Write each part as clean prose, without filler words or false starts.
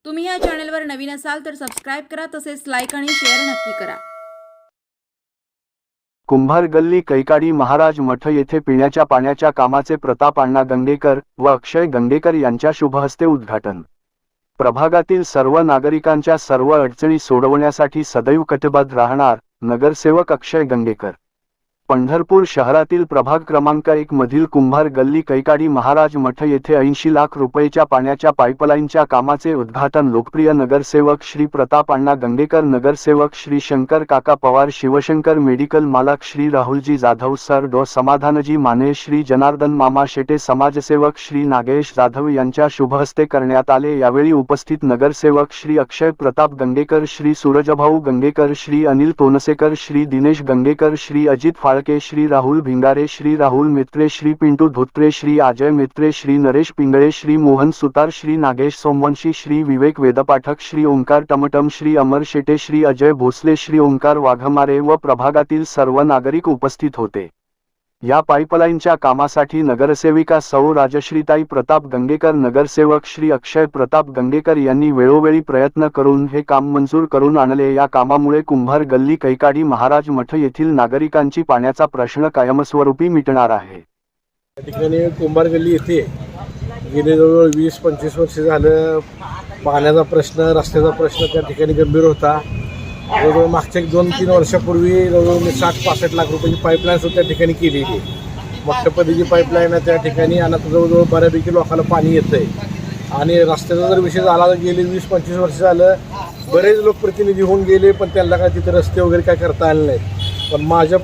तुम्ही या चॅनलवर नवीन असाल तर सबस्क्राइब करा, तसेच लाईक आणि शेअर नक्की करा। कुंभार गल्ली कैकाडी महाराज मठ येथे पिण्याच्या पाण्याच्या कामाचे प्रताप अण्णा गंगेकर व अक्षय गंगेकर यांच्या शुभहस्ते उद्घाटन। प्रभागातील सर्व नागरिकांच्या सर्व अडचणी सोडवण्यासाठी सदैव कटिबद्ध राहणार नगरसेवक अक्षय गंगेकर। पंढरपूर शहरातील प्रभाग क्रमांक 1 मधील कुंभार गल्ली कैकाडी महाराज मठ येथे 80 लाख रुपयाच्या पाण्याच्या पाईपलाईनच्या कामाचे उद्घाटन लोकप्रिय नगरसेवक श्री प्रताप अण्णा गंगेकर, नगरसेवक श्री शंकर काका पवार, शिवशंकर मेडिकल मालक श्री राहुलजी जाधव, सर डॉ समाधानजी माने, श्री जनार्दन मामा शेटे, समाजसेवक श्री नागेश जाधव यांच्या शुभहस्ते करण्यात आले। यावेळी उपस्थित नगरसेवक श्री अक्षय प्रताप गंगेकर, श्री सूरजभाऊ गंगेकर, श्री अनिल तोनसेकर, श्री दिनेश गंगेकर, श्री अजित के श्री राहुल भिंगारे, श्री राहुल मित्रे, श्री पिंटू धोत्रे, श्री अजय मित्रे, श्री नरेश पिंगळे, श्री मोहन सुतार, श्री नागेश सोमवंशी, श्री विवेक वेदपाठक, श्री ओंकार टमटम, श्री अमर शेटे, श्री अजय भोसले, श्री ओंकार वाघमारे व प्रभागातील सर्व नागरिक उपस्थित होते। या पाईपलाईनच्या कामासाठी नगरसेविका सौ राजश्रीताई प्रताप गंगेकर, नगरसेवक श्री अक्षय प्रताप गंगेकर यांनी वेळोवेळी प्रयत्न करून हे काम मंजूर करून आणले। या कामामुळे कुंभार गल्ली कैकाडी महाराज मठ येथील नागरिकांची पाण्याचा प्रश्न कायमस्वरूपी मिटणार आहे। या ठिकाणी कुंभार गल्ली येथे गेले जवळ 20-25 वर्ष झालं पाण्याचा प्रश्न, रस्त्याचा प्रश्न त्या ठिकाणी गंभीर होता। जवळजवळ मागच्या 2-3 वर्षापूर्वी जवळजवळ मी 60-65 लाख रुपयाची पाईपलाईन सुद्धा त्या ठिकाणी केलेली, मोठ्या पद्धतीची पाईपलाईन आहे त्या ठिकाणी। आणि आता जवळजवळ बऱ्यापैकी लोकांना पाणी येतं आहे। आणि रस्त्याचा जर विषय झाला तर गेले 20-25 वर्ष झालं बरेच लोकप्रतिनिधी होऊन गेले, पण त्यांना काय तिथे रस्ते वगैरे काय करता आले नाहीत। पण माझ्या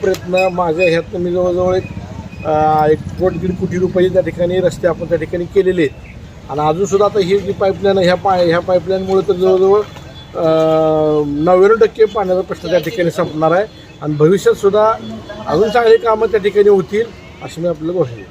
ह्यातनं मी जवळजवळ 1-1.5 कोटी रुपये त्या ठिकाणी रस्ते आपण त्या ठिकाणी केलेले आहेत। आणि अजूनसुद्धा आता ही जी पाईपलाईन ह्या पाईपलाईनमुळे तर जवळजवळ 99% पाण्याचा प्रश्न त्या ठिकाणी संपणार आहे। आणि भविष्यात सुद्धा अजून चांगली कामं त्या ठिकाणी होतील अशी मी आपल्याला घोषणा